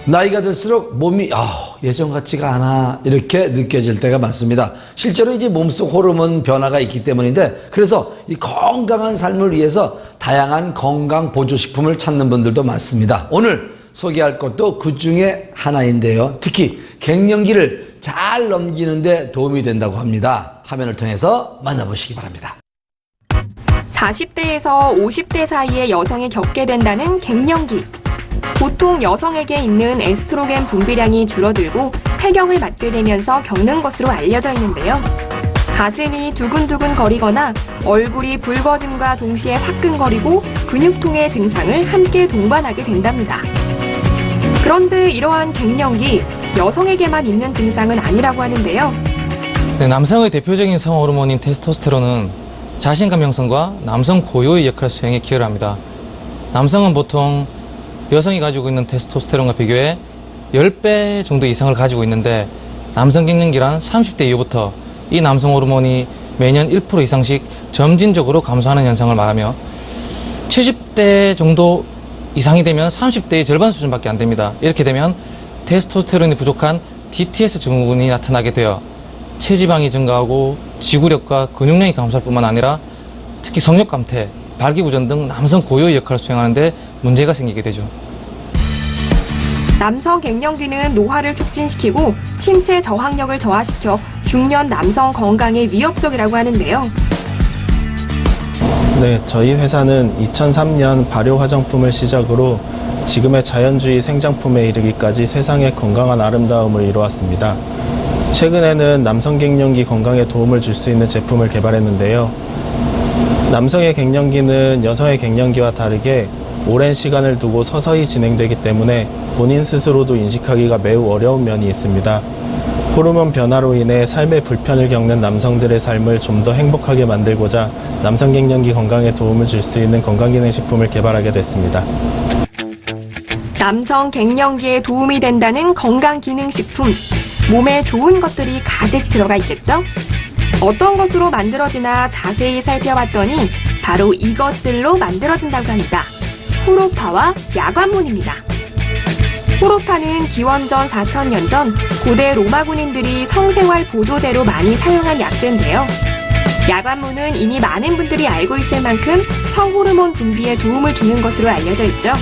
나이가 들수록 몸이 예전 같지가 않아 이렇게 느껴질 때가 많습니다. 실제로 이제 몸속 호르몬 변화가 있기 때문인데, 그래서 이 건강한 삶을 위해서 다양한 건강 보조식품을 찾는 분들도 많습니다. 오늘 소개할 것도 그 중에 하나인데요. 특히 갱년기를 잘 넘기는 데 도움이 된다고 합니다. 화면을 통해서 만나보시기 바랍니다. 40대에서 50대 사이의 여성이 겪게 된다는 갱년기. 보통 여성에게 있는 에스트로겐 분비량이 줄어들고 폐경을 맞게 되면서 겪는 것으로 알려져 있는데요. 가슴이 두근두근 거리거나 얼굴이 붉어짐과 동시에 화끈거리고 근육통의 증상을 함께 동반하게 된답니다. 그런데 이러한 갱년기, 여성에게만 있는 증상은 아니라고 하는데요. 남성의 대표적인 성호르몬인 테스토스테론은 자신감 형성과 남성 고유의 역할 수행에 기여를 합니다. 남성은 보통 여성이 가지고 있는 테스토스테론과 비교해 10배 정도 이상을 가지고 있는데, 남성 갱년기란 30대 이후부터 이 남성 호르몬이 매년 1% 이상씩 점진적으로 감소하는 현상을 말하며 70대 정도 이상이 되면 30대의 절반 수준밖에 안 됩니다. 이렇게 되면 테스토스테론이 부족한 DTS 증후군이 나타나게 되어 체지방이 증가하고 지구력과 근육량이 감소할 뿐만 아니라 특히 성욕 감퇴, 발기부전 등 남성 고유의 역할을 수행하는데 문제가 생기게 되죠. 남성 갱년기는 노화를 촉진시키고 신체 저항력을 저하시켜 중년 남성 건강에 위협적이라고 하는데요. 네, 저희 회사는 2003년 발효 화장품을 시작으로 지금의 자연주의 생장품에 이르기까지 세상의 건강한 아름다움을 이루었습니다. 최근에는 남성 갱년기 건강에 도움을 줄 수 있는 제품을 개발했는데요. 남성의 갱년기는 여성의 갱년기와 다르게 오랜 시간을 두고 서서히 진행되기 때문에 본인 스스로도 인식하기가 매우 어려운 면이 있습니다. 호르몬 변화로 인해 삶의 불편을 겪는 남성들의 삶을 좀 더 행복하게 만들고자 남성 갱년기 건강에 도움을 줄 수 있는 건강기능식품을 개발하게 됐습니다. 남성 갱년기에 도움이 된다는 건강기능식품. 몸에 좋은 것들이 가득 들어가 있겠죠? 어떤 것으로 만들어지나 자세히 살펴봤더니 바로 이것들로 만들어진다고 합니다. 호로파와 야관문입니다. 호로파는 기원전 4000년 전 고대 로마 군인들이 성생활 보조제로 많이 사용한 약재인데요. 야관문은 이미 많은 분들이 알고 있을 만큼 성호르몬 분비에 도움을 주는 것으로 알려져 있죠.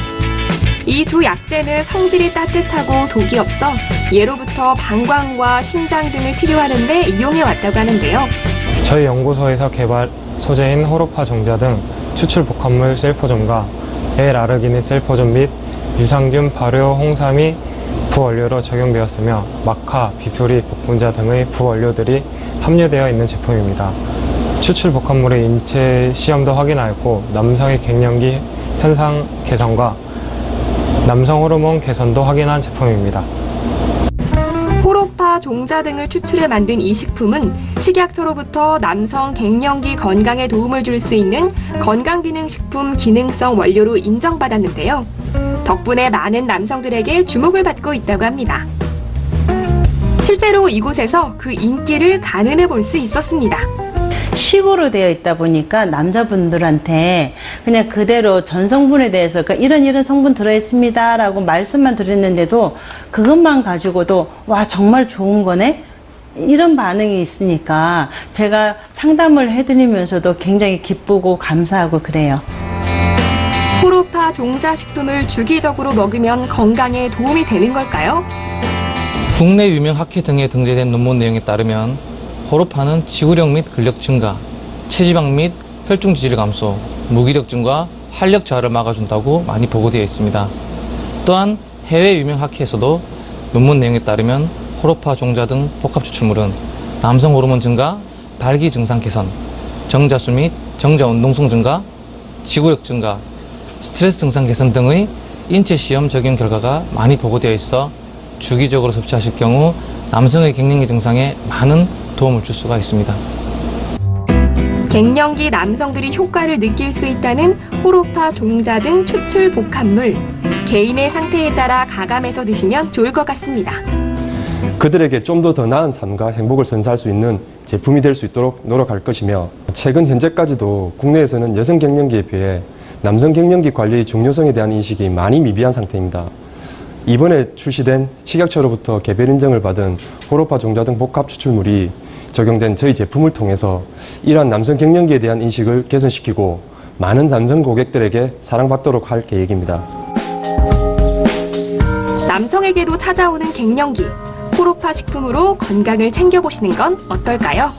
이 두 약재는 성질이 따뜻하고 독이 없어 예로부터 방광과 신장 등을 치료하는 데 이용해 왔다고 하는데요. 저희 연구소에서 개발 소재인 호로파 종자 등 추출 복합물 셀포점과 L아르기닌 셀포점 및 유산균, 발효, 홍삼이 부원료로 적용되었으며 마카, 비수리, 복분자 등의 부원료들이 함유되어 있는 제품입니다. 추출 복합물의 인체 시험도 확인하였고 남성의 갱년기 현상 개선과 남성 호르몬 개선도 확인한 제품입니다. 호로파 종자 등을 추출해 만든 이 식품은 식약처로부터 남성 갱년기 건강에 도움을 줄 수 있는 건강기능식품 기능성 원료로 인정받았는데요. 덕분에 많은 남성들에게 주목을 받고 있다고 합니다. 실제로 이곳에서 그 인기를 가늠해 볼 수 있었습니다. 식으로 되어 있다 보니까 남자분들한테 그냥 그대로 전 성분에 대해서 이런 성분 들어있습니다 라고 말씀만 드렸는데도 그것만 가지고도 와 정말 좋은 거네? 이런 반응이 있으니까 제가 상담을 해드리면서도 굉장히 기쁘고 감사하고 그래요. 호로파 종자 식품을 주기적으로 먹으면 건강에 도움이 되는 걸까요? 국내 유명 학회 등에 등재된 논문 내용에 따르면 호로파는 지구력 및 근력 증가, 체지방 및 혈중 지질 감소, 무기력 증가, 활력 저하를 막아준다고 많이 보고되어 있습니다. 또한 해외 유명 학회에서도 논문 내용에 따르면 호로파 종자 등 복합 추출물은 남성 호르몬 증가, 발기 증상 개선, 정자수 및 정자 운동성 증가, 지구력 증가, 스트레스 증상 개선 등의 인체 시험 적용 결과가 많이 보고되어 있어 주기적으로 섭취하실 경우 남성의 갱년기 증상에 많은 도움을 줄 수가 있습니다. 갱년기 남성들이 효과를 느낄 수 있다는 호로파 종자 등 추출 복합물. 개인의 상태에 따라 가감해서 드시면 좋을 것 같습니다. 그들에게 좀 더 나은 삶과 행복을 선사할 수 있는 제품이 될 수 있도록 노력할 것이며, 최근 현재까지도 국내에서는 여성 갱년기에 비해 남성 갱년기 관리의 중요성에 대한 인식이 많이 미비한 상태입니다. 이번에 출시된 식약처로부터 개별 인정을 받은 호로파 종자 등 복합 추출물이 적용된 저희 제품을 통해서 이러한 남성 갱년기에 대한 인식을 개선시키고 많은 남성 고객들에게 사랑받도록 할 계획입니다. 남성에게도 찾아오는 갱년기. 호로파 식품으로 건강을 챙겨보시는 건 어떨까요?